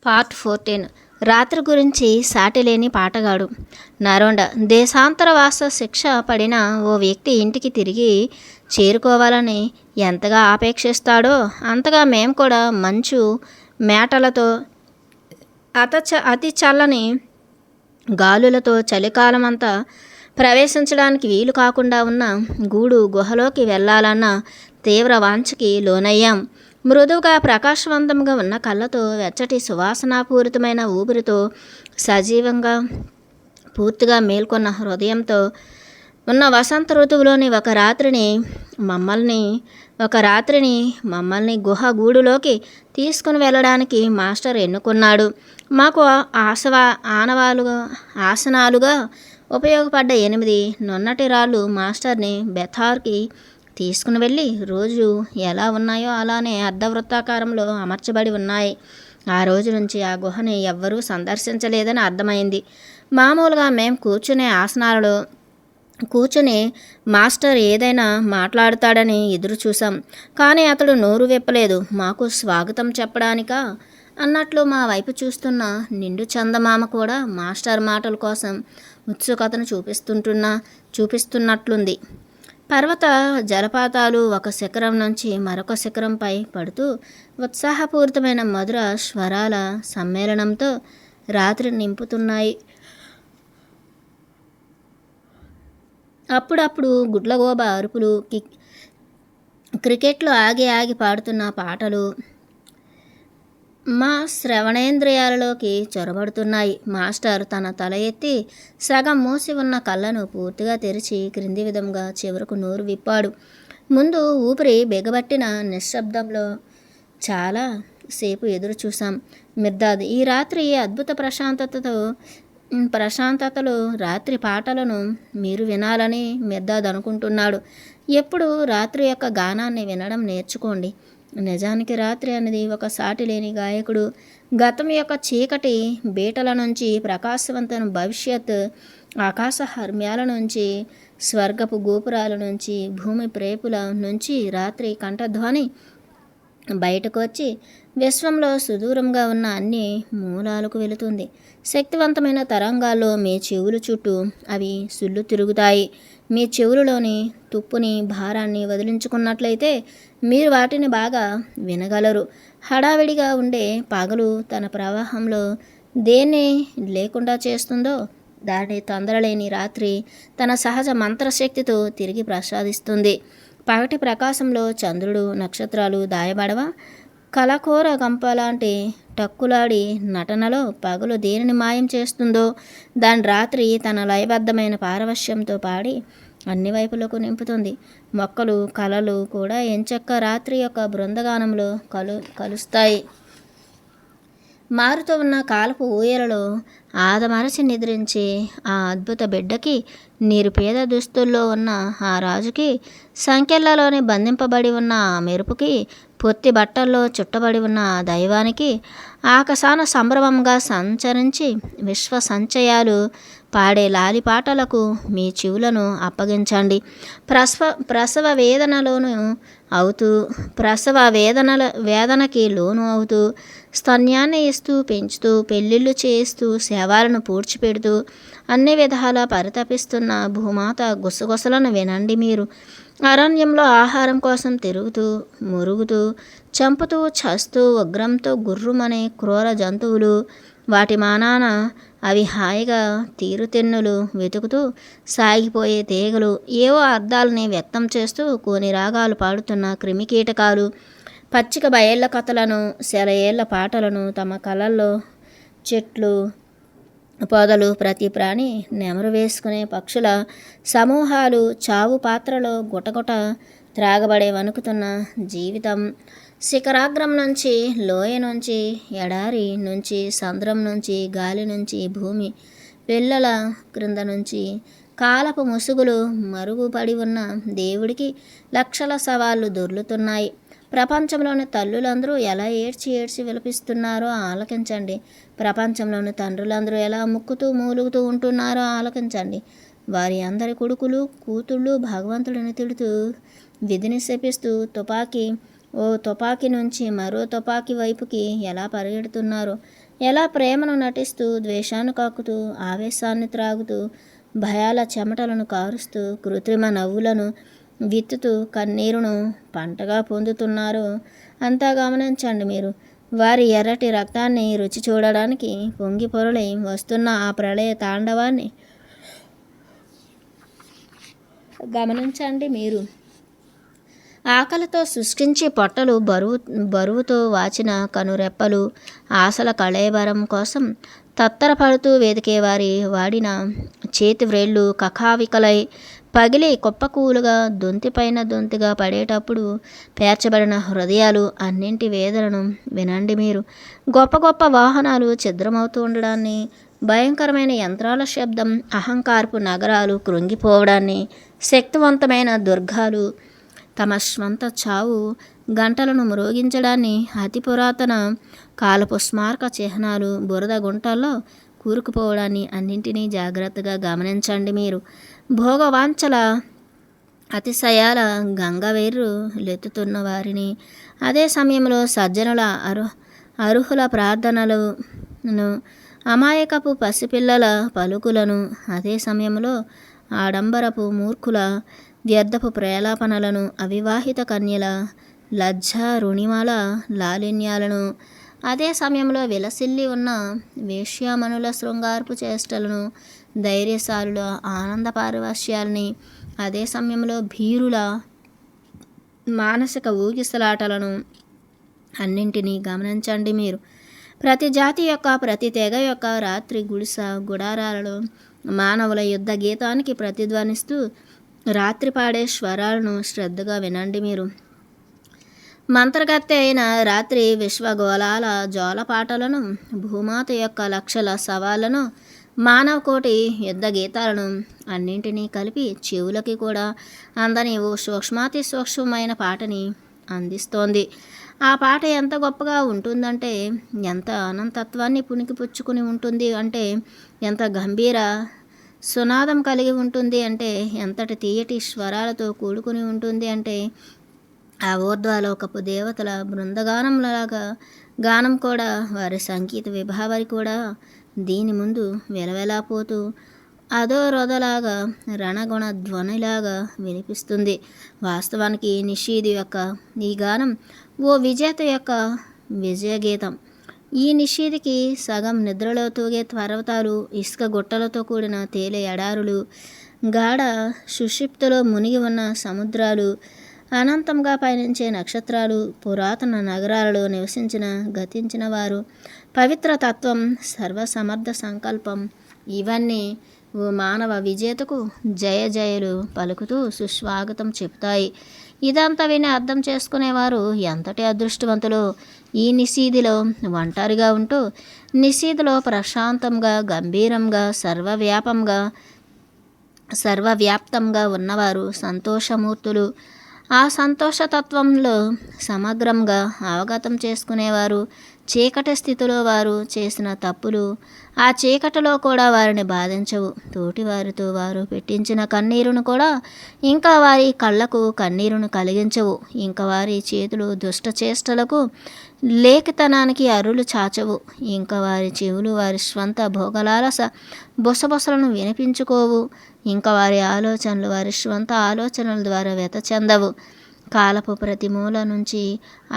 Part 14. రాత్రి గురించి సాటిలేని పాటగాడు. నరోండ దేశాంతర వాస శిక్ష పడిన ఓ వ్యక్తి ఇంటికి తిరిగి చేరుకోవాలని ఎంతగా ఆపేక్షిస్తాడో అంతగా మేము కూడా మంచు మేటలతో అతి చల్లని గాలులతో చలికాలమంతా ప్రవేశించడానికి వీలు కాకుండా ఉన్న గూడు గుహలోకి వెళ్ళాలన్న తీవ్ర వాంఛకి లోనయ్యాం. మృదువుగా ప్రకాశవంతంగా ఉన్న కళ్ళతో, వెచ్చటి సువాసనాపూరితమైన ఊపిరితో, సజీవంగా పూర్తిగా మేల్కొన్న హృదయంతో ఉన్న వసంత ఋతువులోని ఒక రాత్రిని మమ్మల్ని గుహ గూడులోకి తీసుకుని వెళ్ళడానికి మాస్టర్ ఎన్నుకున్నాడు. మాకు ఆసనాలుగా ఉపయోగపడ్డ 8 నున్నటి రాళ్ళు మాస్టర్ని బెథార్కి తీసుకుని వెళ్ళి రోజు ఎలా ఉన్నాయో అలానే అర్ధవృత్తాకారంలో అమర్చబడి ఉన్నాయి. ఆ రోజు నుంచి ఆ గుహని ఎవ్వరూ సందర్శించలేదని అర్థమైంది. మామూలుగా మేము కూర్చునే ఆసనాలలో కూర్చుని మాస్టర్ ఏదైనా మాట్లాడతాడని ఎదురు చూసాం. కానీ అతడు నోరు విప్పలేదు. మాకు స్వాగతం చెప్పడానికా అన్నట్లు మా వైపు చూస్తున్న నిండు చందమామ కూడా మాస్టర్ మాటల కోసం ఉత్సుకతను చూపిస్తున్నట్లుంది. పర్వత జలపాతాలు ఒక శిఖరం నుంచి మరొక శిఖరంపై పడుతూ ఉత్సాహపూరితమైన మధుర స్వరాల సమ్మేళనంతో రాత్రి నింపుతున్నాయి. అప్పుడప్పుడు గుడ్లగోబ అరుపులు, క్రికెట్లో ఆగి పాడుతున్న పాటలు మా శ్రవణేంద్రియాలలోకి చొరబడుతున్నాయి. మాస్టర్ తన తల ఎత్తి సగం మూసి ఉన్న కళ్ళను పూర్తిగా తెరిచి క్రింది విధంగా చివరకు నోరు విప్పాడు. ముందు ఊపిరి బిగబట్టిన నిశ్శబ్దంలో చాలా సేపు ఎదురు చూసాం. మిర్దాద్ ఈ రాత్రి అద్భుత ప్రశాంతతలో రాత్రి పాటలను మీరు వినాలని మిర్దాద్ అనుకుంటున్నాడు. ఎప్పుడు రాత్రి యొక్క గానాన్ని వినడం నేర్చుకోండి. నిజానికి రాత్రి అనేది ఒక సాటిలేని గాయకుడు. గతం యొక్క చీకటి బీటల నుంచి, ప్రకాశవంతమైన భవిష్యత్ ఆకాశ హర్మ్యాల నుంచి, స్వర్గపు గోపురాల నుంచి, భూమి ప్రేపుల నుంచి రాత్రి కంఠధ్వని బయటకు వచ్చి విశ్వంలో సుదూరంగా ఉన్న అన్ని మూలాలకు వెళుతుంది. శక్తివంతమైన తరంగాల్లో మీ చెవులు చుట్టూ అవి సుళ్ళు తిరుగుతాయి. మీ చెవులలోని తుప్పుని, భారాన్ని వదిలించుకున్నట్లయితే మీరు వాటిని బాగా వినగలరు. హడావిడిగా ఉండే పగలు తన ప్రవాహంలో దేన్ని లేకుండా చేస్తుందో దాన్ని తొందరలేని రాత్రి తన సహజ మంత్రశక్తితో తిరిగి ప్రసాదిస్తుంది. పగటి ప్రకాశంలో చంద్రుడు, నక్షత్రాలు దాయబడవా? కలకోర గంపలాంటి టక్కులాడి నటనలో పగలు దేనిని మాయం చేస్తుందో దాని రాత్రి తన లయబద్ధమైన పారవశ్యంతో పాడి అన్ని వైపులకు నింపుతుంది. మొక్కలు, కళలు కూడా ఎంచక్క రాత్రి యొక్క బృందగానంలో కలుస్తాయి. మారుతూ ఉన్న కాలపు ఊయలలో ఆదమరచి నిద్రించే ఆ అద్భుత బిడ్డకి, నిరుపేద దుస్తుల్లో ఉన్న ఆ రాజుకి, సంకెళ్లలోని బంధింపబడి ఉన్న ఆ మెరుపుకి, పొత్తి బట్టల్లో చుట్టబడి ఉన్న ఆ దైవానికి ఆకాశాన సంభ్రమంగా సంచరించి విశ్వ సంచయాలు పాడే లాలిపాటలకు మీ చెవులను అప్పగించండి. ప్రసవ వేదనకి లోను అవుతూ, స్తన్యాన్ని ఇస్తూ, పెంచుతూ, పెళ్ళిళ్ళు చేస్తూ, సేవలను పూడ్చిపెడుతూ, అన్ని విధాలా పరితపిస్తున్న భూమాత గుసగుసలను వినండి. మీరు అరణ్యంలో ఆహారం కోసం తిరుగుతూ, మురుగుతూ, చంపుతూ, చస్తూ, ఉగ్రంతో గుర్రుమనే క్రూర జంతువులు, వాటి మానాన అవి హాయిగా తీరుతెన్నులు వెతుకుతూ సాగిపోయే తీగలు, ఏవో అర్థాలని వ్యక్తం చేస్తూ కొన్ని రాగాలు పాడుతున్న క్రిమికీటకాలు, పచ్చిక బయళ్ళ కథలను, సెలయేళ్ల పాటలను, తమ కళల్లో చెట్లు, పొదలు, ప్రతి ప్రాణి నెమరు వేసుకునే పక్షుల సమూహాలు, చావు పాత్రలో గుటగుట త్రాగబడే వణుకుతున్న జీవితం, శిఖరాగ్రం నుంచి, లోయ నుంచి, ఎడారి నుంచి, సంద్రం నుంచి, గాలి నుంచి, భూమి పిల్లల క్రింద నుంచి, కాలపు ముసుగులు మరుగుపడి ఉన్న దేవుడికి లక్షల సవాళ్లు దొర్లుతున్నాయి. ప్రపంచంలోని తల్లులందరూ ఎలా ఏడ్చి విలపిస్తున్నారో ఆలకించండి. ప్రపంచంలోని తండ్రులందరూ ఎలా ముక్కుతూ మూలుగుతూ ఉంటున్నారో ఆలకించండి. వారి అందరి కొడుకులు, కూతుళ్ళు భగవంతుడిని తిడుతూ, విధిని శపిస్తూ, తుపాకీ నుంచి మరో తుపాకీ వైపుకి ఎలా పరిగెడుతున్నారో ఎలా ప్రేమను నటిస్తూ, ద్వేషాన్ని కక్కుతూ, ఆవేశాన్ని త్రాగుతూ, భయాల చెమటలను కారుస్తూ, కృత్రిమ నవ్వులను విత్తుతూ కన్నీరును పంటగా పొందుతున్నారో అంతా గమనించండి మీరు. వారి ఎర్రటి రక్తాన్ని రుచి చూడడానికి పొంగి పొరలి వస్తున్న ఆ ప్రళయ తాండవాన్ని గమనించండి మీరు. ఆకలితో శుష్కించి పొట్టలు బరువుతో వాచిన కనురెప్పలు ఆశల కళేబరం కోసం తత్తరపడుతూ వెదికేవారి వాడిన చేతి వ్రేళ్ళు కకావికలై పగిలి కుప్పకూలుగా దొంతిపైన దొంతిగా పడేటప్పుడు పేర్చబడిన హృదయాలు అన్నింటి వేదనను వినండి మీరు. గొప్ప గొప్ప వాహనాలు ఛిద్రమవుతూ ఉండడాన్ని, భయంకరమైన యంత్రాల శబ్దం అహంకారపు నగరాలు కృంగిపోవడాన్ని, శక్తివంతమైన దుర్గాలు తమ స్వంత చావు గంటలను మ్రోగించడాన్ని, అతి పురాతన కాలపు స్మారక చిహ్నాలు బురద గుంటల్లో కూరుకుపోవడాన్ని అన్నింటినీ జాగ్రత్తగా గమనించండి మీరు. భోగవాంఛల అతిశయాల గంగవేర్రు లెత్తుతున్న వారిని, అదే సమయంలో సజ్జనుల అర్హుల ప్రార్థనలను, అమాయకపు పసిపిల్లల పలుకులను, అదే సమయంలో ఆడంబరపు మూర్ఖుల వ్యర్థపు ప్రేలాపనలను, అవివాహిత కన్యల లజ్జా రుణిమల లాలిన్యాలను, అదే సమయంలో విలసిల్లి ఉన్న వేశ్యామణుల శృంగారపు చేష్టలను, ధైర్యశాలుల ఆనంద పారవశ్యాలని, అదే సమయంలో భీరుల మానసిక ఊగిసలాటలను అన్నింటినీ గమనించండి మీరు. ప్రతి జాతి యొక్క, ప్రతి తెగ యొక్క రాత్రి గుడారాలలో మానవుల యుద్ధ గీతానికి ప్రతిధ్వనిస్తూ రాత్రి పాడే స్వరాలను శ్రద్ధగా వినండి మీరు. మంత్రగత్తె అయిన రాత్రి విశ్వగోళాల జోలపాటలను, భూమాత యొక్క లక్షల సవాళ్లను, మానవ కోటి యుద్ధ గీతాలను అన్నింటినీ కలిపి చెవులకి కూడా అందని ఓ సూక్ష్మాతి సూక్ష్మమైన పాటని అందిస్తోంది. ఆ పాట ఎంత గొప్పగా ఉంటుందంటే, ఎంత అనంతత్వాన్ని పుణికిపుచ్చుకుని ఉంటుంది అంటే, ఎంత గంభీర సునాదం కలిగి ఉంటుంది అంటే, ఎంతటి తీయటి స్వరాలతో కూడుకుని ఉంటుంది అంటే, ఆ ఊర్ధ్వలోకపు దేవతల బృందగానంలాగా గానం కూడా, వారి సంగీత విభావరి కూడా దీని ముందు వెలవెలాపోతూ అదో రొదలాగా రణగుణ ధ్వనిలాగా వినిపిస్తుంది. వాస్తవానికి నిషీది యొక్క ఈ గానం ఓ విజేత యొక్క విజయగీతం. ఈ నిషీదికి సగం నిద్రలో తూగే పర్వతాలు, ఇసుక గుట్టలతో కూడిన తేలే ఎడారులు, గాఢ సుషిప్తులో మునిగి ఉన్న సముద్రాలు, అనంతంగా పయనించే నక్షత్రాలు, పురాతన నగరాలలో గతించిన వారు, పవిత్ర తత్వం, సర్వసమర్థ సంకల్పం, ఇవన్నీ ఓ మానవ విజేతకు జయ జయలు పలుకుతూ సుస్వాగతం చెప్తాయి. ఇదంతా విని అర్థం చేసుకునేవారు ఎంతటి అదృష్టవంతులు. ఈ నిషీదిలో ఒంటరిగా ఉంటూ, నిషీదిలో ప్రశాంతంగా, గంభీరంగా, సర్వవ్యాప్తంగా ఉన్నవారు సంతోషమూర్తులు. ఆ సంతోషతత్వంలో సమగ్రంగా అవగతం చేసుకునేవారు. చీకటి స్థితిలో వారు చేసిన తప్పులు ఆ చీకటిలో కూడా వారిని బాధించవు. తోటివారితో వారు పెట్టించిన కన్నీరును కూడా ఇంకా వారి కళ్ళకు కన్నీరును కలిగించవు. ఇంకా వారి చేతులు దుష్ట చేష్టలకు, లేఖితనానికి అరులు చాచవు. ఇంకా వారి చెవులు వారి స్వంత భోగలాలస బుసబుసలను వినిపించుకోవు. ఇంకా వారి ఆలోచనలు వారి స్వంత ఆలోచనల ద్వారా వ్యత చెందవు. కాలపు ప్రతి మూల నుంచి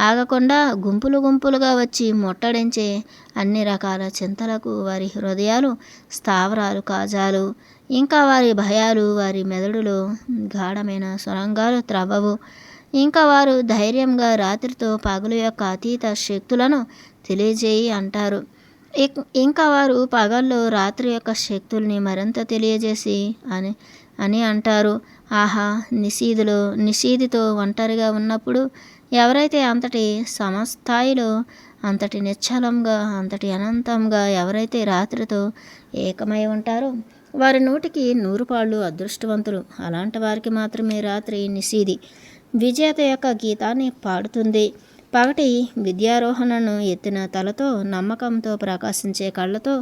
ఆగకుండా గుంపులు గుంపులుగా వచ్చి ముట్టడించే అన్ని రకాల చింతలకు వారి హృదయాలు స్థావరాలు కాజాలు. ఇంకా వారి భయాలు వారి మెదడులో గాఢమైన సొరంగాలు త్రవ్వవు. ఇంకా వారు ధైర్యంగా రాత్రితో పగలు యొక్క అతీత శక్తులను తెలియజేయి అంటారు. ఇంకా వారు పగల్లో రాత్రి యొక్క శక్తుల్ని మరింత తెలియజేసి అని అంటారు. ఆహా, నిషీదితో ఒంటరిగా ఉన్నప్పుడు ఎవరైతే అంతటి సమస్థాయిలో, అంతటి నిశ్చలంగా, అంతటి అనంతంగా ఎవరైతే రాత్రితో ఏకమై ఉంటారో వారి 100కి 100 పాళ్ళు అదృష్టవంతులు. అలాంటి వారికి మాత్రమే రాత్రి నిషీది విజేత యొక్క గీతాన్ని పాడుతుంది. పగటి విద్యారోహణను ఎత్తిన తలతో, నమ్మకంతో, ప్రకాశించే కళ్ళతో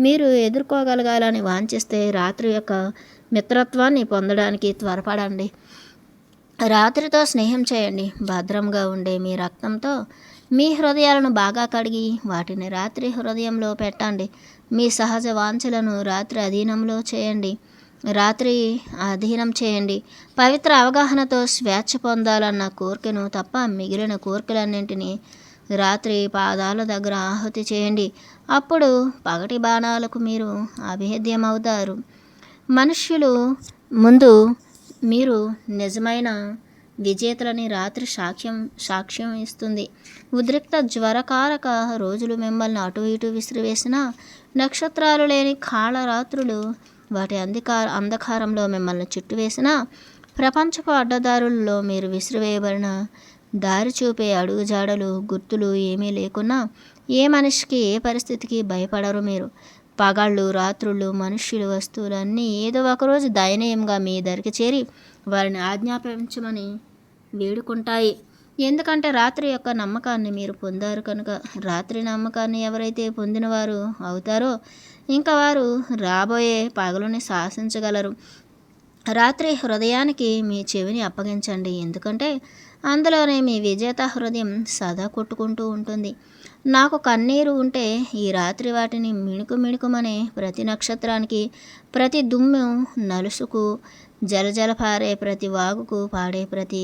మీరు ఎదుర్కోగలగాలని వాంఛిస్తే రాత్రి యొక్క మిత్రత్వాన్ని పొందడానికి త్వరపడండి. రాత్రితో స్నేహం చేయండి. భద్రంగా ఉండే మీ రక్తంతో మీ హృదయాలను బాగా కడిగి వాటిని రాత్రి హృదయంలో పెట్టండి. మీ సహజ వాంఛలను రాత్రి అధీనం చేయండి. పవిత్ర అవగాహనతో స్వేచ్ఛ పొందాలన్న కోరికను తప్ప మిగిలిన కోరికలన్నింటినీ రాత్రి పాదాల దగ్గర ఆహుతి చేయండి. అప్పుడు పగటి బాణాలకు మీరు అభేద్యమవుతారు. మనుష్యులు ముందు మీరు నిజమైన విజేతలని రాత్రి సాక్ష్యం ఇస్తుంది. ఉద్రిక్త జ్వరకారక రోజులు మిమ్మల్ని అటు ఇటు విసిరివేసిన, నక్షత్రాలు లేని కాళరాత్రులు వాటి అంధకారంలో మిమ్మల్ని చుట్టువేసిన, ప్రపంచపు అడ్డదారుల్లో మీరు విసిరివేయబడిన, దారి చూపే అడుగుజాడలు గుర్తులు ఏమీ లేకున్నా ఏ మనిషికి ఏ పరిస్థితికి భయపడరు మీరు. పగళ్ళు రాత్రుళ్ళు మనుష్యులు వస్తువులు అన్నీ ఏదో ఒకరోజు దయనీయంగా మీ దరికి చేరి వారిని ఆజ్ఞాపించమని వేడుకుంటాయి. ఎందుకంటే రాత్రి యొక్క నమ్మకాన్ని మీరు పొందారు కనుక. రాత్రి నమ్మకాన్ని ఎవరైతే పొందినవారు అవుతారో ఇంకా వారు రాబోయే పగలుని శాసించగలరు. రాత్రి హృదయానికి మీ చెవిని అప్పగించండి, ఎందుకంటే అందులోనే మీ విజేత హృదయం సదా కొట్టుకుంటూ ఉంటుంది. నాకు కన్నీరు ఉంటే ఈ రాత్రి వాటిని మిణుకుమనే ప్రతి నక్షత్రానికి, ప్రతి దుమ్ము నలుసుకు, జలజల పారే ప్రతి వాగుకు, పాడే ప్రతి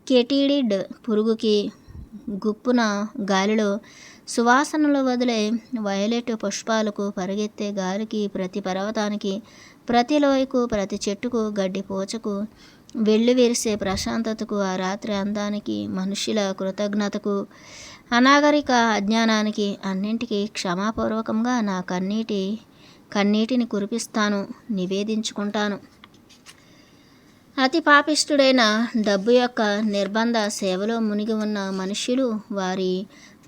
కెటీడిడ్ పురుగుకి, గుప్పున గాలిలో సువాసనలు వదిలే వయలెట్ పుష్పాలకు, పరిగెత్తే గాలికి, ప్రతి పర్వతానికి, ప్రతి లోయకు, ప్రతి చెట్టుకు, గడ్డి పోచకు, వెళ్ళి విరిసే ప్రశాంతతకు, ఆ రాత్రి అందానికి, మనుష్యుల కృతజ్ఞతకు, అనాగరిక అజ్ఞానానికి అన్నింటికీ క్షమాపూర్వకంగా నా కన్నీటిని కురిపిస్తాను, నివేదించుకుంటాను. అతి పాపిష్ఠుడైన డబ్బు యొక్క నిర్బంధ సేవలో మునిగి ఉన్న మనుష్యులు వారి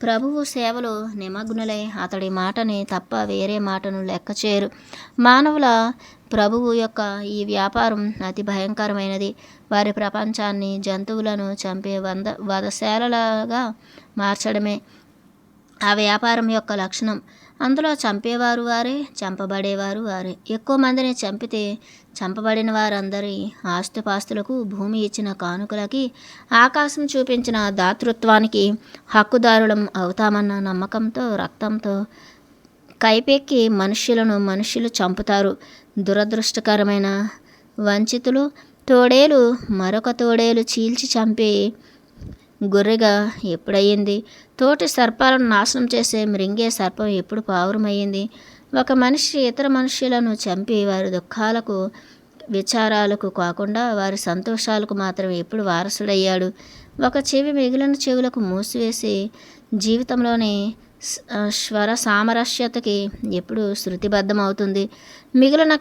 ప్రభువు సేవలో నిమగ్నులై అతడి మాటని తప్ప వేరే మాటను లెక్క చేయరు. మానవుల ప్రభువు యొక్క ఈ వ్యాపారం అతి భయంకరమైనది. వారి ప్రపంచాన్ని జంతువులను చంపే వధశాలలాగా మార్చడమే ఆ వ్యాపారం యొక్క లక్షణం. అందులో చంపేవారు వారే, చంపబడేవారు వారే. ఎక్కువ మందిని చంపితే చంపబడిన వారందరి ఆస్తిపాస్తులకు, భూమి ఇచ్చిన కానుకలకి, ఆకాశం చూపించిన దాతృత్వానికి హక్కుదారులం అవుతామన్న నమ్మకంతో, రక్తంతో కైపెక్కి మనుష్యులు చంపుతారు. దురదృష్టకరమైన వంచితులు. తోడేలు మరొక తోడేలు చీల్చి చంపే గొర్రెగా ఎప్పుడయ్యింది? తోటి సర్పాలను నాశనం చేసే మృంగే సర్పం ఎప్పుడు పావురమయ్యింది? ఒక మనిషి ఇతర మనుష్యులను చంపి వారి దుఃఖాలకు, విచారాలకు కాకుండా వారి సంతోషాలకు మాత్రం ఎప్పుడు వారసుడయ్యాడు? ఒక చెవి మిగిలిన చెవులకు మూసివేసి జీవితంలోని స్వర సామరస్యతకి ఎప్పుడు శృతిబద్ధమవుతుంది? మిగిలిన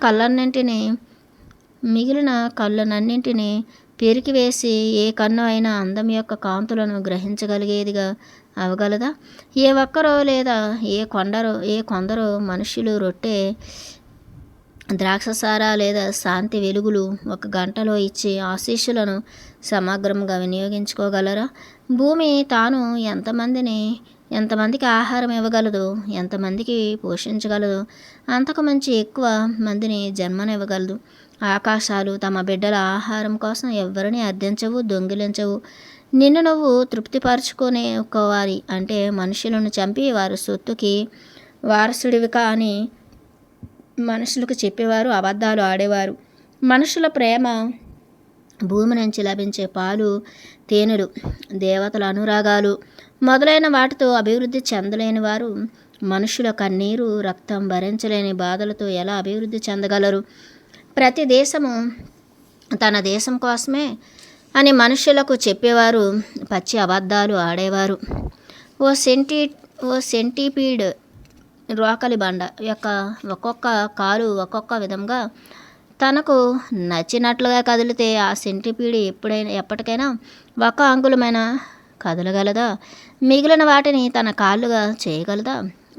కళ్ళనన్నింటినీ పెరికివేసి ఏ కన్ను అయినా అందం యొక్క కాంతులను గ్రహించగలిగేదిగా అవగలదా? ఏ ఒక్కరో లేదా ఏ కొందరో మనుష్యులు రొట్టె, ద్రాక్షసార లేదా శాంతి వెలుగులు ఒక గంటలో ఇచ్చే ఆశీస్సులను సమగ్రంగా వినియోగించుకోగలరా? భూమి తాను ఎంతమందికి ఆహారం ఇవ్వగలదో, ఎంతమందికి పోషించగలదో అంతకు మించి ఎక్కువ మందిని జన్మనివ్వగలదు. ఆకాశాలు తమ బిడ్డల ఆహారం కోసం ఎవ్వరిని అర్థించవు, దొంగిలించవు. నిన్ను నువ్వు తృప్తిపరచుకోవాలి అంటే మనుషులను చంపి వారి సొత్తుకి వారసుడివి అని మనుషులకు చెప్పేవారు అబద్ధాలు ఆడేవారు. మనుషుల ప్రేమ, భూమి నుంచి లభించే పాలు, తేనెలు, దేవతల అనురాగాలు మొదలైన వాటితో అభివృద్ధి చెందలేని వారు మనుషుల కన్నీరు, రక్తం భరించలేని బాధలతో ఎలా అభివృద్ధి చెందగలరు? ప్రతి దేశము తన దేశం కోసమే అని మనుషులకు చెప్పేవారు పచ్చి అబద్ధాలు ఆడేవారు. ఓ సెంటిపీడ్ రోకలి బండ యొక్క ఒక్కొక్క కాలు ఒక్కొక్క విధంగా తనకు నచ్చినట్లుగా కదిలితే ఆ సెంటిపీడ్ ఎప్పటికైనా ఒక్క అంగుళమైన కదలగలదా? మిగిలిన వాటిని తన కాళ్ళుగా చేయగలదా?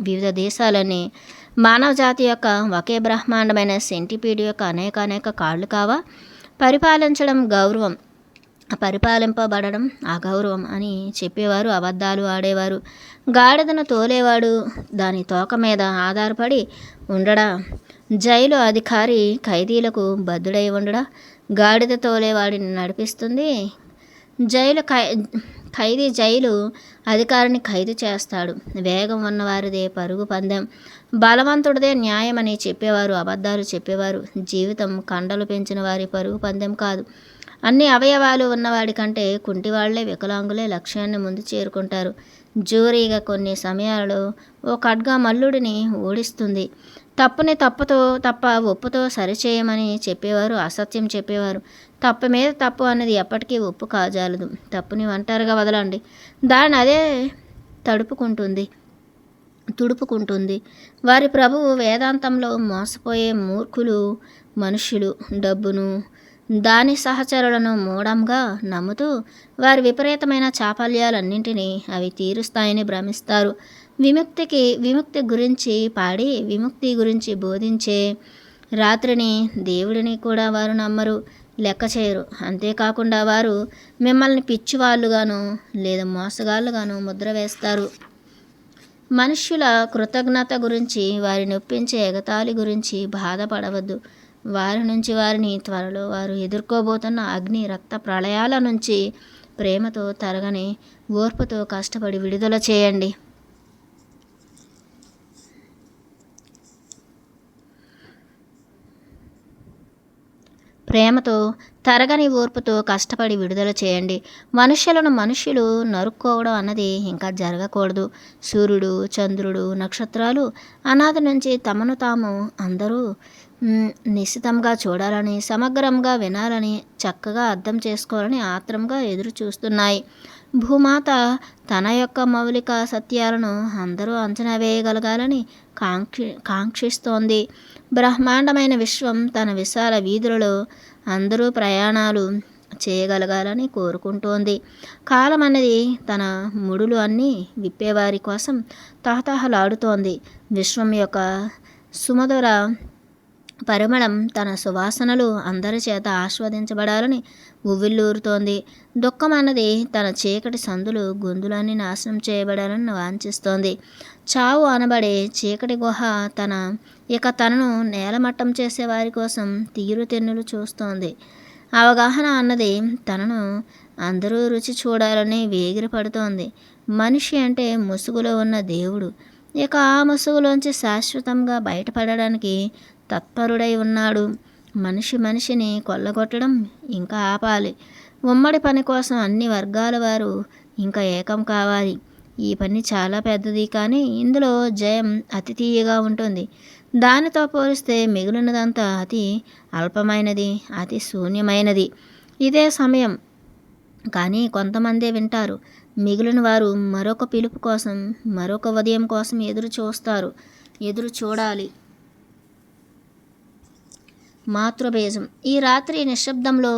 వివిధ దేశాలని మానవ జాతి యొక్క ఒకే బ్రహ్మాండమైన సెంటిపీడ్ యొక్క అనేక కాళ్ళు కావా? పరిపాలించడం గౌరవం, పరిపాలింపబడడం అగౌరవం అని చెప్పేవారు అబద్ధాలు ఆడేవారు. గాడిదను తోలేవాడు దాని తోక మీద ఆధారపడి ఉండడా? జైలు అధికారి ఖైదీలకు బద్ధుడై ఉండడా? గాడిద తోలేవాడిని నడిపిస్తుంది. జైలు ఖైదీ జైలు అధికారిని ఖైదు చేస్తాడు. వేగం ఉన్నవారిదే పరుగు పందెం, బలవంతుడిదే న్యాయమని చెప్పేవారు అబద్ధాలు చెప్పేవారు. జీవితం కండలు పెంచిన వారి పరుగు పందెం కాదు. అన్ని అవయవాలు ఉన్నవాడి కంటే కుంటివాళ్లే, వికలాంగులే లక్ష్యాన్ని ముందు చేరుకుంటారు. జోరీగా కొన్ని సమయాలలో ఓ ఖడ్గా మల్లుడిని ఓడిస్తుంది. తప్పుని తప్ప ఒప్పుతో సరిచేయమని చెప్పేవారు అసత్యం చెప్పేవారు. తప్పు మీద తప్పు అన్నది ఎప్పటికీ ఒప్పు కాజాలదు. తప్పుని ఒంటరిగా వదలండి, దాన్ని అదే తుడుపుకుంటుంది. వారి ప్రభువు వేదాంతంలో మోసపోయే మూర్ఖులు మనుష్యులు డబ్బును, దాని సహచరులను మూఢంగా నమ్ముతూ వారి విపరీతమైన చాపల్యాలన్నింటినీ అవి తీరుస్తాయని భ్రమిస్తారు. విముక్తి గురించి పాడి విముక్తి గురించి బోధించే రాత్రిని, దేవుడిని కూడా వారు నమ్మరు, లెక్క చేయరు. అంతేకాకుండా వారు మిమ్మల్ని పిచ్చివాళ్ళుగాను లేదా మోసగాళ్ళుగాను ముద్ర వేస్తారు. మనుష్యుల కృతజ్ఞత గురించి, వారిని ఒప్పించే ఎగతాళి గురించి బాధపడవద్దు. వారి నుంచి వారిని త్వరలో వారు ఎదుర్కోబోతున్న అగ్ని రక్త ప్రళయాల నుంచి ప్రేమతో తరగని ఓర్పుతో కష్టపడి విడుదల చేయండి. ప్రేమతో తరగని ఓర్పుతో కష్టపడి విడుదల చేయండి. మనుష్యులు నరుక్కోవడం అన్నది ఇంకా జరగకూడదు. సూర్యుడు, చంద్రుడు, నక్షత్రాలు అనాది నుంచి తమను తాము అందరూ నిశితంగా చూడాలని, సమగ్రంగా వినాలని, చక్కగా అర్థం చేసుకోవాలని ఆత్రంగా ఎదురు చూస్తున్నాయి. భూమాత తన యొక్క మౌలిక సత్యాలను అందరూ అంచనా వేయగలగాలని కాంక్షిస్తోంది. బ్రహ్మాండమైన విశ్వం తన విశాల వీధులలో అందరూ ప్రయాణాలు చేయగలగాలని కోరుకుంటోంది. కాలం అనేది తన ముడులు అన్నీ విప్పేవారి కోసం తహతహలాడుతోంది. విశ్వం యొక్క సుమధుర పరిమళం తన సువాసనలు అందరి చేత ఆస్వాదించబడాలని ఉవ్విళ్ళూరుతోంది. దుఃఖం అన్నది తన చీకటి సందులు గొంతులన్నీ నాశనం చేయబడాలని వాంఛిస్తోంది. చావు అనబడే చీకటి గుహ తనను నేలమట్టం చేసే వారి కోసం తీరుతెన్నులు చూస్తోంది. అవగాహన అన్నది తనను అందరూ రుచి చూడాలని వేగిరపడుతోంది. మనిషి అంటే ముసుగులో ఉన్న దేవుడు ఇక ఆ ముసుగులోంచి శాశ్వతంగా బయటపడడానికి తత్పరుడై ఉన్నాడు. మనిషిని కొల్లగొట్టడం ఇంకా ఆపాలి. ఉమ్మడి పని కోసం అన్ని వర్గాల వారు ఇంకా ఏకం కావాలి. ఈ పని చాలా పెద్దది, కానీ ఇందులో జయం అతి తీయగా ఉంటుంది. దానితో పోలిస్తే మిగిలినదంతా అతి అల్పమైనది, అతి శూన్యమైనది. ఇదే సమయం కానీ కొంతమందే వింటారు. మిగిలిన వారు మరొక పిలుపు కోసం, మరొక ఉదయం కోసం ఎదురు చూడాలి. మాతృబీజం. ఈ రాత్రి నిశ్శబ్దంలో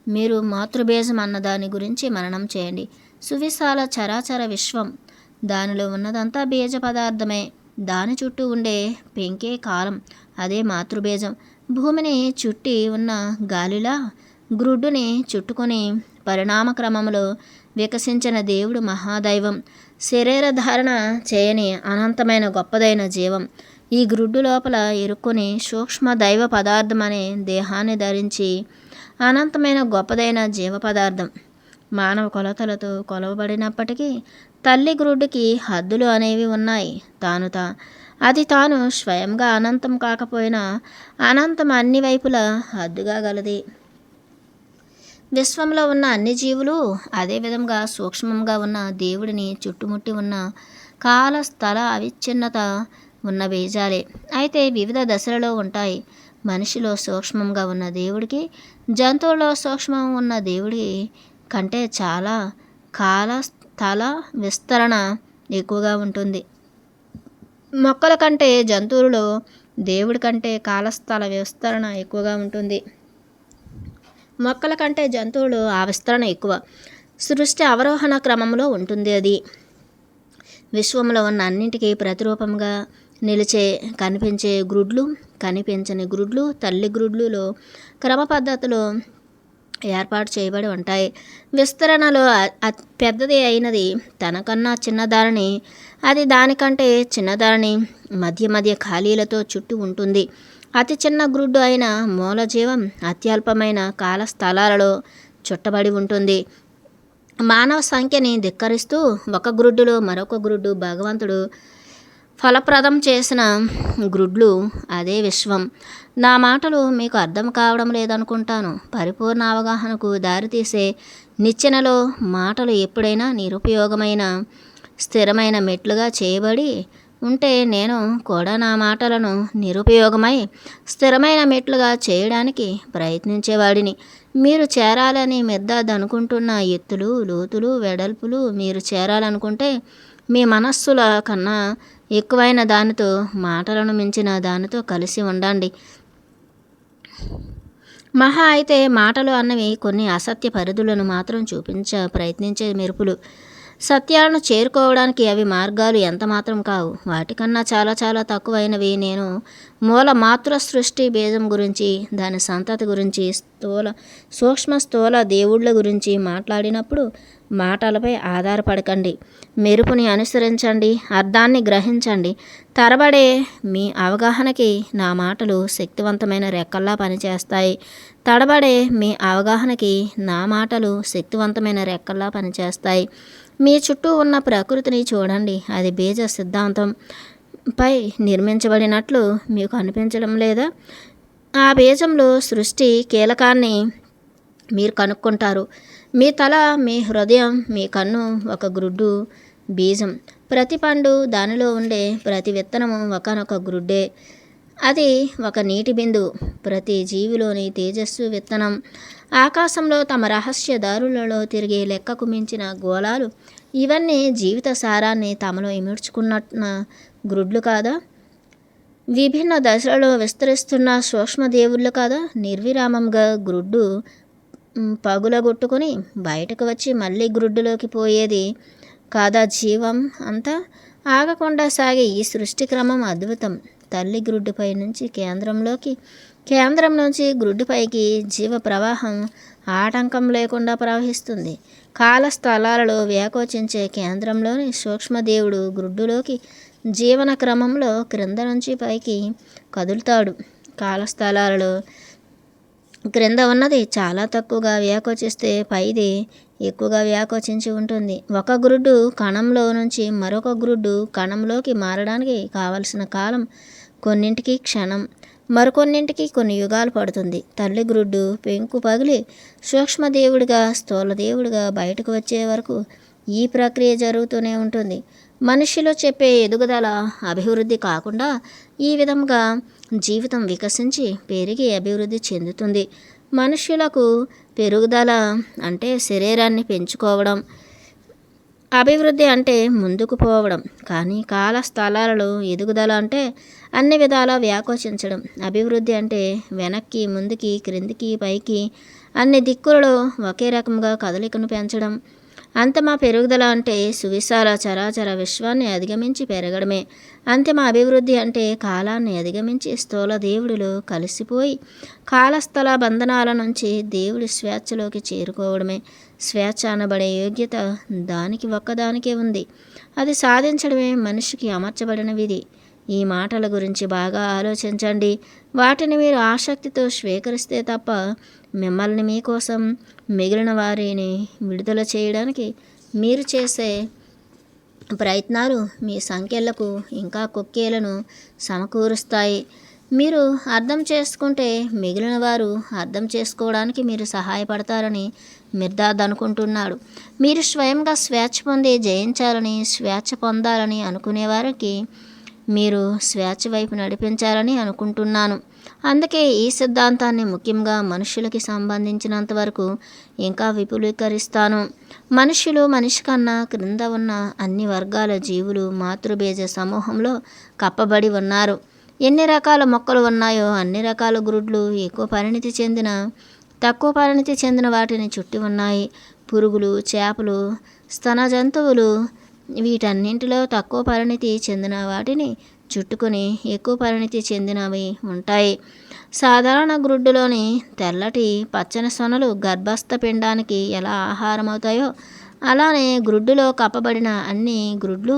మీరు మాతృబీజం అన్న దాని గురించి మననం చేయండి. సువిశాల చరాచర విశ్వం, దానిలో ఉన్నదంతా బీజ పదార్థమే. దాని చుట్టూ ఉండే పెంకే కాలం, అదే మాతృబీజం. భూమిని చుట్టి ఉన్న గాలిలా గ్రుడ్డుని చుట్టుకొని పరిణామ క్రమంలో వికసించిన దేవుడు మహాదైవం. శరీరధారణ చేయని అనంతమైన గొప్పదైన జీవం. ఈ గ్రుడ్డు లోపల ఇరుక్కుని సూక్ష్మ దైవ పదార్థం అనే దేహాన్ని ధరించి అనంతమైన గొప్పదైన జీవ పదార్థం. మానవ కొలతలతో కొలవబడినప్పటికీ తల్లి గ్రుడ్డుకి హద్దులు అనేవి ఉన్నాయి. అది తాను స్వయంగా అనంతం కాకపోయినా అనంతం అన్ని వైపులా హద్దుగా గలది. విశ్వంలో ఉన్న అన్ని జీవులు అదే విధంగా సూక్ష్మంగా ఉన్న దేవుడిని చుట్టుముట్టి ఉన్న కాల స్థల అవిచ్ఛిన్నత ఉన్న బీజాలే. అయితే వివిధ దశలలో ఉంటాయి. మనిషిలో సూక్ష్మంగా ఉన్న దేవుడికి, జంతువులో సూక్ష్మం ఉన్న దేవుడి కంటే చాలా కాల స్థల విస్తరణ ఎక్కువగా ఉంటుంది. మొక్కల కంటే జంతువులలో దేవుడి కంటే కాలస్థల విస్తరణ ఎక్కువగా ఉంటుంది. మొక్కల కంటే జంతువులు ఆ విస్తరణ ఎక్కువ. సృష్టి అవరోహణ క్రమంలో ఉంటుంది. అది విశ్వంలో ఉన్న అన్నింటికీ ప్రతిరూపంగా నిలిచే కనిపించే గ్రుడ్లు, కనిపించని గ్రుడ్లు, తల్లి గ్రుడ్లులో క్రమ పద్ధతిలో ఏర్పాటు చేయబడి ఉంటాయి. విస్తరణలో పెద్దది అయినది తనకన్నా చిన్నదానిని, అది దానికంటే చిన్నదానిని మధ్య ఖాళీలతో చుట్టి ఉంటుంది. అతి చిన్న గ్రుడ్డు అయిన మూలజీవం అత్యల్పమైన కాల స్థలాలలో చుట్టబడి ఉంటుంది. మానవ సంఖ్యని ధిక్కరిస్తూ ఒక గ్రుడ్డులో మరొక గ్రుడ్డు భగవంతుడు ఫలప్రదం చేసిన గ్రుడ్లు అదే విశ్వం. నా మాటలు మీకు అర్థం కావడం లేదనుకుంటాను. పరిపూర్ణ అవగాహనకు దారితీసే నిచ్చెనలో మాటలు ఎప్పుడైనా నిరుపయోగమైన స్థిరమైన మెట్లుగా చేయబడి ఉంటే నేను కూడా నా మాటలను నిరుపయోగమై స్థిరమైన మెట్లుగా చేయడానికి ప్రయత్నించేవాడిని. మీరు చేరాలని మెద్దదనుకుంటున్న ఎత్తులు, లోతులు, వెడల్పులు మీరు చేరాలనుకుంటే మీ మనస్సుల కన్నా ఎక్కువైన దానితో, మాటలను మించిన దానితో కలిసి ఉండండి. మహా అయితే మాటలు అన్నవి కొన్ని అసత్య పరిధులను మాత్రం ప్రయత్నించే మెరుపులు. సత్యాలను చేరుకోవడానికి అవి మార్గాలు ఎంత మాత్రం కావు. వాటికన్నా చాలా చాలా తక్కువైనవి. నేను మూల మాతృ సృష్టి బీజం గురించి, దాని సంతతి గురించి, సూక్ష్మ స్థూల దేవుళ్ళ గురించి మాట్లాడినప్పుడు మాటలపై ఆధారపడకండి. మెరుపుని అనుసరించండి, అర్థాన్ని గ్రహించండి. తరబడే మీ అవగాహనకి నా మాటలు శక్తివంతమైన రెక్కల్లా పనిచేస్తాయి. తడబడే మీ అవగాహనకి నా మాటలు శక్తివంతమైన రెక్కల్లా పనిచేస్తాయి. మీ చుట్టూ ఉన్న ప్రకృతిని చూడండి. అది బీజ సిద్ధాంతం పై నిర్మించబడినట్లు మీకు అనిపించడం లేదా? ఆ బీజంలో సృష్టి కీలకాన్ని మీరు కనుక్కుంటారు. మీ తల, మీ హృదయం, మీ కన్ను ఒక గ్రుడ్డు బీజం. ప్రతి పండు, దానిలో ఉండే ప్రతి విత్తనము ఒకనొక గ్రుడ్డే. అది ఒక నీటి బిందువు. ప్రతి జీవిలోని తేజస్సు విత్తనం. ఆకాశంలో తమ రహస్య దారులలో తిరిగే లెక్కకు మించిన గోళాలు. ఇవన్నీ జీవిత సారాన్ని తమలో ఇముడ్చుకున్న గ్రుడ్లు కాదా? విభిన్న దశలలో విస్తరిస్తున్న సూక్ష్మదేవుళ్ళు కాదా? నిర్విరామంగా గ్రుడ్డు పగులగొట్టుకుని బయటకు వచ్చి మళ్ళీ గ్రుడ్డులోకి పోయేది కాదా జీవం అంతా? ఆగకుండా సాగే ఈ సృష్టి క్రమం అద్భుతం. తల్లి గ్రుడ్డుపై నుంచి కేంద్రం నుంచి గ్రుడ్డుపైకి జీవ ప్రవాహం ఆటంకం లేకుండా ప్రవహిస్తుంది. కాల స్థలాలలో వ్యాకోచించే కేంద్రంలోని సూక్ష్మదేవుడు గ్రుడ్డులోకి జీవన క్రమంలో క్రింద నుంచి పైకి కదులుతాడు. కాలస్థలాలలో క్రింద ఉన్నది చాలా తక్కువగా వ్యాకోచిస్తే పైది ఎక్కువగా వ్యాకోచించి ఉంటుంది. ఒక గ్రుడ్డు కణంలో నుంచి మరొక గ్రుడ్డు కణంలోకి మారడానికి కావలసిన కాలం కొన్నింటికి క్షణం, మరికొన్నింటికి కొన్ని యుగాలు పడుతుంది. తల్లి గ్రుడ్డు పెంకు పగిలి సూక్ష్మదేవుడిగా, స్థూలదేవుడిగా బయటకు వచ్చే వరకు ఈ ప్రక్రియ జరుగుతూనే ఉంటుంది. మనిషిలో చెప్పే ఎదుగుదల, అభివృద్ధి కాకుండా ఈ విధంగా జీవితం వికసించి పెరిగి అభివృద్ధి చెందుతుంది. మనుష్యులకు పెరుగుదల అంటే శరీరాన్ని పెంచుకోవడం, అభివృద్ధి అంటే ముందుకు పోవడం. కానీ కాల స్థలాలలో ఎదుగుదల అంటే అన్ని విధాలా వ్యాకోచించడం. అభివృద్ధి అంటే వెనక్కి, ముందుకి, క్రిందికి, పైకి అన్ని దిక్కులలో ఒకే రకంగా కదలికను పెంచడం. అంతిమ పెరుగుదల అంటే సువిశాల చరాచర విశ్వాన్ని అధిగమించి పెరగడమే. అంతిమ అభివృద్ధి అంటే కాలాన్ని అధిగమించి స్థూల దేవుడిలో కలిసిపోయి కాలస్థల బంధనాల నుంచి దేవుడి స్వేచ్ఛలోకి చేరుకోవడమే. స్వేచ్ఛ అనబడే యోగ్యత దానికి ఒక్కదానికే ఉంది. అది సాధించడమే మనిషికి అమర్చబడిన విధి. ఈ మాటల గురించి బాగా ఆలోచించండి. వాటిని మీరు ఆసక్తితో స్వీకరిస్తే తప్ప మిమ్మల్ని, మీకోసం మిగిలిన వారిని విడుదల చేయడానికి మీరు చేసే ప్రయత్నాలు మీ సంఖ్యలకు ఇంకా కుక్కేలను సమకూరుస్తాయి. మీరు అర్థం చేసుకుంటే మిగిలిన వారు అర్థం చేసుకోవడానికి మీరు సహాయపడతారని మిర్దాద్ అనుకుంటున్నాడు. మీరు స్వయంగా స్వేచ్ఛ పొంది జయించాలని, స్వేచ్ఛ పొందాలని అనుకునేవారికి మీరు స్వేచ్ఛ వైపు నడిపించాలని అనుకుంటున్నాను. అందుకే ఈ సిద్ధాంతాన్ని ముఖ్యంగా మనుషులకి సంబంధించినంత వరకు ఇంకా విపులీకరిస్తాను. మనుషులు, మనిషి కన్నా క్రింద ఉన్న అన్ని వర్గాల జీవులు మాతృబీజ సమూహంలో కప్పబడి ఉన్నారు. ఎన్ని రకాల మొక్కలు ఉన్నాయో అన్ని రకాల గ్రుడ్లు ఎక్కువ పరిణితి చెందిన, తక్కువ పరిణితి చెందిన వాటిని చుట్టి ఉన్నాయి. పురుగులు, చేపలు, స్తన జంతువులు వీటన్నింటిలో తక్కువ పరిణితి చెందిన వాటిని చుట్టుకొని ఎక్కువ పరిణితి చెందినవి ఉంటాయి. సాధారణ గ్రుడ్డులోని తెల్లటి పచ్చని సొనలు గర్భస్థ పిండానికి ఎలా ఆహారం అవుతాయో అలానే గ్రుడ్డులో కప్పబడిన అన్ని గ్రుడ్లు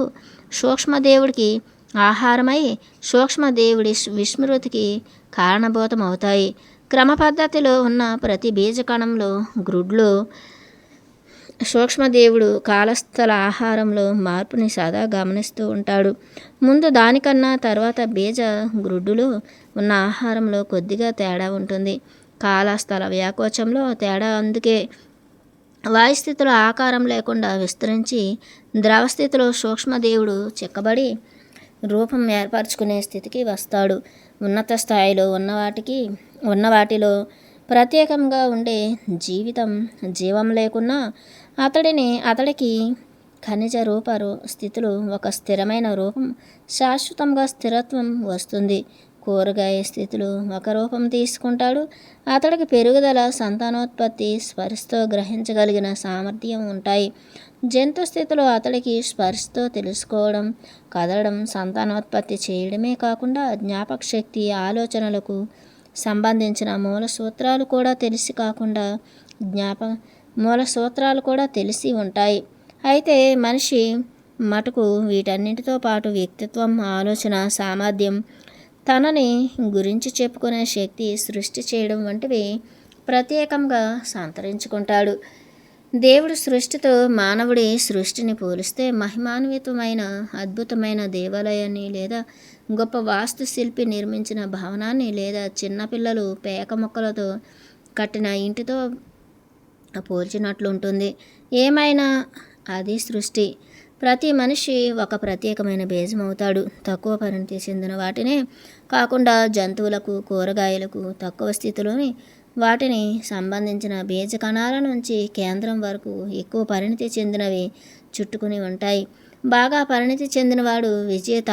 సూక్ష్మదేవుడికి ఆహారమై సూక్ష్మదేవుడి విస్మృతికి కారణభూతమవుతాయి. క్రమ పద్ధతిలో ఉన్న ప్రతి బీజకణంలో గ్రుడ్లు సూక్ష్మదేవుడు కాలస్థల ఆహారంలో మార్పుని సదా గమనిస్తూ ఉంటాడు. ముందు దానికన్నా తర్వాత బీజ గ్రుడ్డులో ఉన్న ఆహారంలో కొద్దిగా తేడా ఉంటుంది. కాలస్థల వ్యాకోచంలో తేడా అందుకే వాయుస్థితిలో ఆకారం లేకుండా విస్తరించి ద్రవస్థితిలో సూక్ష్మదేవుడు చిక్కబడి రూపం ఏర్పరచుకునే స్థితికి వస్తాడు. ఉన్నత స్థాయిలో ఉన్న వాటిలో ప్రత్యేకంగా ఉండే జీవం లేకున్నా అతడికి ఖనిజ రూప స్థితిలో ఒక స్థిరమైన రూపం, శాశ్వతంగా స్థిరత్వం వస్తుంది. కూరగాయ స్థితిలో ఒక రూపం తీసుకుంటాడు. అతడికి పెరుగుదల, సంతానోత్పత్తి, స్పర్శతో గ్రహించగలిగిన సామర్థ్యం ఉంటాయి. జంతు స్థితిలో అతడికి స్పర్శతో తెలుసుకోవడం, కదలడం, సంతానోత్పత్తి చేయడమే కాకుండా జ్ఞాపక శక్తి, ఆలోచనలకు సంబంధించిన మూల సూత్రాలు కూడా తెలిసి ఉంటాయి. అయితే మనిషి మటుకు వీటన్నిటితో పాటు వ్యక్తిత్వం, ఆలోచన సామర్థ్యం, తనని గురించి చెప్పుకునే శక్తి, సృష్టి చేయడం వంటివి ప్రత్యేకంగా సంతరించుకుంటాడు. దేవుడి సృష్టితో మానవుడి సృష్టిని పోలిస్తే మహిమాన్వితమైన అద్భుతమైన దేవాలయాన్ని లేదా గొప్ప వాస్తుశిల్పి నిర్మించిన భవనాన్ని లేదా చిన్నపిల్లలు పేక మొక్కలతో కట్టిన ఇంటితో పోల్చినట్లుంటుంది. ఏమైనా అది సృష్టి. ప్రతి మనిషి ఒక ప్రత్యేకమైన బీజం అవుతాడు. తక్కువ పరిణతి చెందిన వాటినే కాకుండా జంతువులకు, కూరగాయలకు తక్కువ స్థితిలోని వాటిని సంబంధించిన బీజ కణాల నుంచి కేంద్రం వరకు ఎక్కువ పరిణతి చెందినవి చుట్టుకుని ఉంటాయి. బాగా పరిణతి చెందినవాడు విజేత.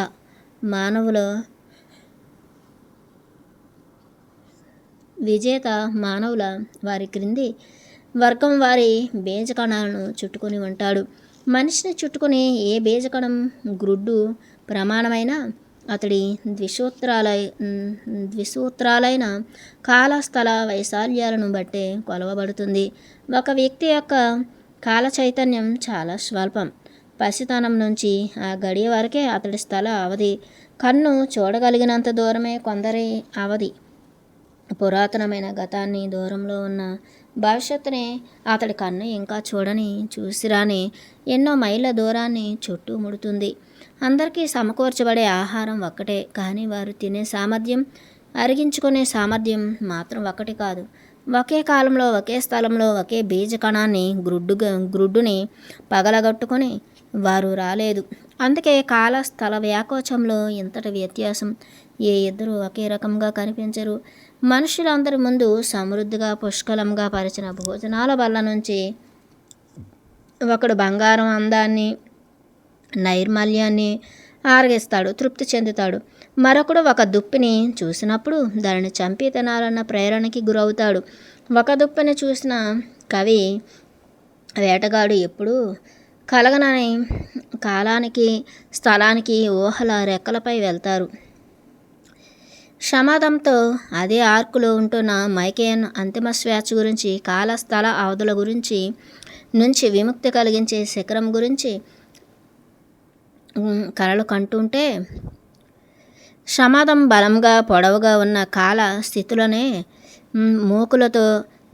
మానవుల వారి క్రింది వర్గం వారి బీజ కణాలను చుట్టుకొని ఉంటాడు. మనిషిని చుట్టుకుని ఏ బీజకణం గ్రుడ్డు ప్రమాణమైన అతడి ద్విసూత్రాలైన కాలస్థల వైశాల్యాలను బట్టే కొలవబడుతుంది. ఒక వ్యక్తి యొక్క కాల చైతన్యం చాలా స్వల్పం. పసితనం నుంచి ఆ గడియ వరకే అతడి స్థల అవధి. కన్ను చూడగలిగినంత దూరమే కొందరి అవధి. పురాతనమైన గతాన్ని, దూరంలో ఉన్న భవిష్యత్తుని అతడి కన్ను ఇంకా చూసిరాని ఎన్నో మైళ్ళ దూరాన్ని చుట్టుముడుతుంది. అందరికీ సమకూర్చబడే ఆహారం ఒక్కటే, కానీ వారు తినే సామర్థ్యం, అరిగించుకునే సామర్థ్యం మాత్రం ఒకటి కాదు. ఒకే కాలంలో, ఒకే స్థలంలో, ఒకే బీజ కణాన్ని గ్రుడ్డుని పగలగొట్టుకొని వారు రాలేదు. అందుకే కాల స్థల వ్యాకోచంలో ఇంతటి వ్యత్యాసం. ఏ ఇద్దరు ఒకే రకంగా కనిపించరు. మనుషులందరి ముందు సమృద్ధిగా పుష్కలంగా పరిచిన భోజనాల బల్ల నుంచి ఒకడు బంగారం అందాన్ని, నైర్మల్యాన్ని ఆరగిస్తాడు, తృప్తి చెందుతాడు. మరొకడు ఒక దుప్పిని చూసినప్పుడు దానిని చంపి తినాలన్న ప్రేరణకి గురవుతాడు. ఒక దుప్పిని చూసిన కవి వేటగాడు ఎప్పుడూ కలగనని కాలానికి, స్థలానికి ఊహల రెక్కలపై వెళ్తారు. షమాదంతో అదే ఆర్కులో ఉంటున్న మైకేయన్ అంతిమ స్వేచ్ఛ గురించి, కాల స్థల అవధుల గురించి, నుంచి విముక్తి కలిగించే శిఖరం గురించి కలలు కంటుంటే, షమాదం బలంగా పొడవుగా ఉన్న కాల స్థితులనే మూకులతో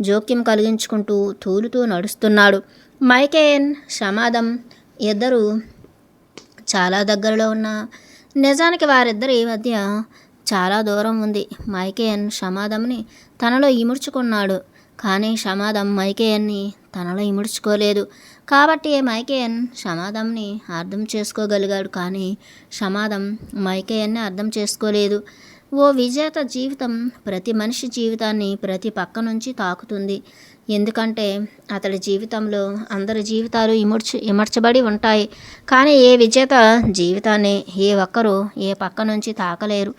జోక్యం కలిగించుకుంటూ తూలుతూ నడుస్తున్నాడు. మైకేయన్, షమాదం ఇద్దరు చాలా దగ్గరలో ఉన్న నిజానికి వారిద్దరి మధ్య చాలా దూరం ఉంది. మైకేయన్ షమాదంని తనలో ఇముడ్చుకున్నాడు, కానీ షమాదం మైకేయన్ని తనలో ఇముడ్చుకోలేదు. కాబట్టి మైకేయన్ షమాదంని అర్థం చేసుకోగలిగాడు, కానీ షమాదం మైకేయన్ని అర్థం చేసుకోలేదు. ఓ విజేత జీవితం ప్రతి మనిషి జీవితాన్ని ప్రతి పక్క నుంచి తాకుతుంది. ఎందుకంటే అతడి జీవితంలో అందరి జీవితాలు ఇమర్చబడి ఉంటాయి. కానీ ఏ విజేత జీవితాన్ని ఏ ఒక్కరూ ఏ పక్క నుంచి తాకలేరు.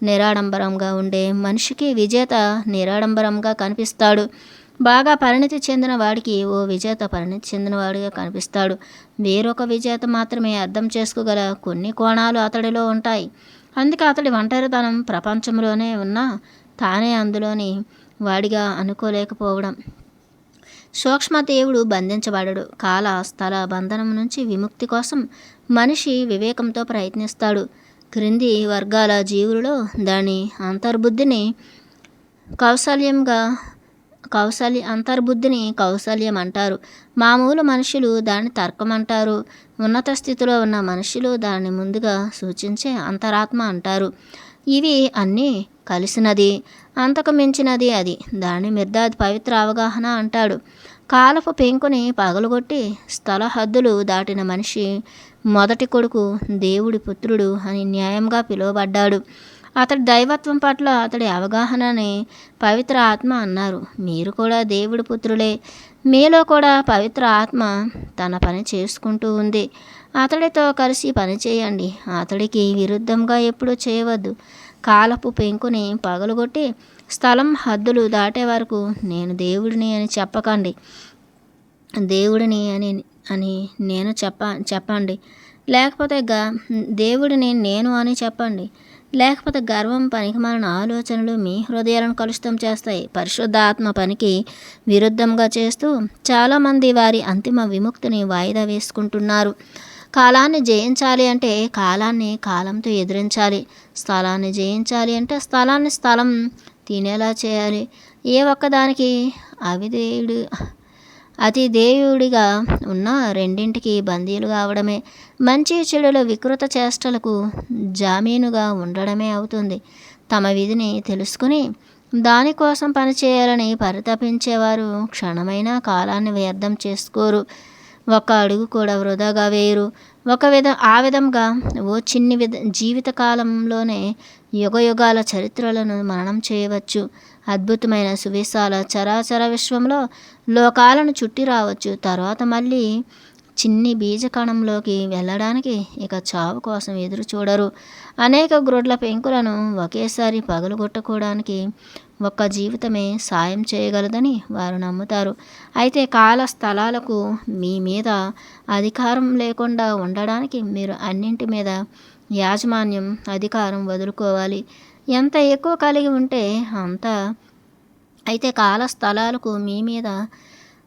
నిరాడంబరంగా ఉండే మనిషికి విజేత నిరాడంబరంగా కనిపిస్తాడు. బాగా పరిణతి చెందిన వాడికి ఓ విజేత పరిణతి చెందినవాడిగా కనిపిస్తాడు. వేరొక విజేత మాత్రమే అర్థం చేసుకోగల కొన్ని కోణాలు అతడిలో ఉంటాయి. అందుకే అతడి ఒంటరితనం ప్రపంచంలోనే ఉన్నా తానే అందులోని వాడిగా అనుకోలేకపోవడం. సూక్ష్మదేవుడు బంధించబడడు. కాల స్థల బంధనం నుంచి విముక్తి కోసం మనిషి వివేకంతో ప్రయత్నిస్తాడు. క్రింది వర్గాల జీవులలో దాని అంతర్బుద్ధిని కౌశల్యంగా అంతర్బుద్ధిని కౌశల్యం అంటారు. మామూలు మనుషులు దాన్ని తర్కం అంటారు. ఉన్నత స్థితిలో ఉన్న మనుషులు దాన్ని ముందుగా సూచించే అంతరాత్మ అంటారు. ఇవి అన్నీ కలిసినది, అంతకు మించినది అది. దాన్ని మిర్దాద్ పవిత్ర అవగాహన అంటాడు. కాలపు పెంకుని పగలగొట్టి స్థల హద్దులు దాటిన మనిషి మొదటి కొడుకు, దేవుడి పుత్రుడు అని న్యాయంగా పిలువబడ్డాడు. అతడి దైవత్వం పట్ల అతడి అవగాహనని పవిత్ర ఆత్మ అన్నారు. మీరు కూడా దేవుడి పుత్రులే. మీలో కూడా పవిత్ర ఆత్మ తన పని చేసుకుంటూ ఉంది. అతడితో కలిసి పని చేయండి. అతడికి విరుద్ధంగా ఎప్పుడూ చేయవద్దు. కాలపు పెంకుని పగలగొట్టి స్థలం హద్దులు దాటే వరకు నేను దేవుడిని అని చెప్పకండి. దేవుడిని అని అని నేను చెప్పండి. లేకపోతే దేవుడిని నేను అని చెప్పండి. లేకపోతే గర్వం, పనికిమాలిన ఆలోచనలు మీ హృదయాలను కలుషితం చేస్తాయి. పరిశుద్ధ ఆత్మ పనికి విరుద్ధంగా చేస్తూ చాలామంది వారి అంతిమ విముక్తిని వాయిదా వేసుకుంటున్నారు. కాలాన్ని జయించాలి అంటే కాలాన్ని కాలంతో ఎదిరించాలి. స్థలాన్ని జయించాలి అంటే స్థలం తినేలా చేయాలి. ఏ ఒక్కదానికి అవిధేయుడు అతిధేయుడిగా ఉన్న రెండింటికి బందీలు కావడమే, మంచి చెడుల వికృత చేష్టలకు జామీనుగా ఉండడమే అవుతుంది. తమ విధిని తెలుసుకుని దానికోసం పనిచేయాలని పరితపించేవారు క్షణమైనా కాలాన్ని వ్యర్థం చేసుకోరు. ఒక్క అడుగు కూడా వృధాగా వేయరు. ఆ విధంగా ఓ చిన్ని జీవిత కాలంలోనే యుగయుగాల చరిత్రలను మననం చేయవచ్చు. అద్భుతమైన సువిశాల చరాచర విశ్వంలో లోకాలను చుట్టి రావచ్చు. తర్వాత మళ్ళీ చిన్ని బీజకణంలోకి వెళ్ళడానికి ఇక చావు కోసం ఎదురు చూడరు. అనేక గ్రోడ్ల పెంకులను ఒకేసారి పగలగొట్టుకోవడానికి ఒక్క జీవితమే సాయం చేయగలదని వారు నమ్ముతారు. అయితే కాల స్థలాలకు మీ మీద అధికారం లేకుండా ఉండడానికి మీరు అన్నింటి మీద యాజమాన్యం, అధికారం వదులుకోవాలి. ఎంత ఎక్కువ కలిగి ఉంటే అంత. అయితే కాల స్థలాలకు మీ మీద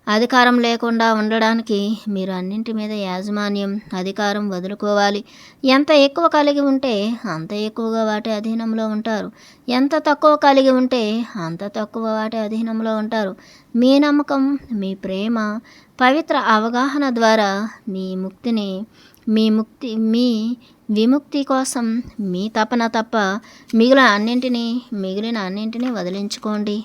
అధికారం లేకుండా ఉండడానికి మీరు అన్నింటి మీద యాజమాన్యం, అధికారం వదులుకోవాలి. ఎంత ఎక్కువ కలిగి ఉంటే అంత ఎక్కువగా వాటి అధీనంలో ఉంటారు. ఎంత తక్కువ కలిగి ఉంటే అంత తక్కువ వాటి అధీనంలో ఉంటారు. మీ నమ్మకం, మీ ప్రేమ, పవిత్ర అవగాహన ద్వారా మీ విముక్తి కోసం మీ తపన తప్ప మిగిలిన అన్నింటినీ వదిలించుకోండి.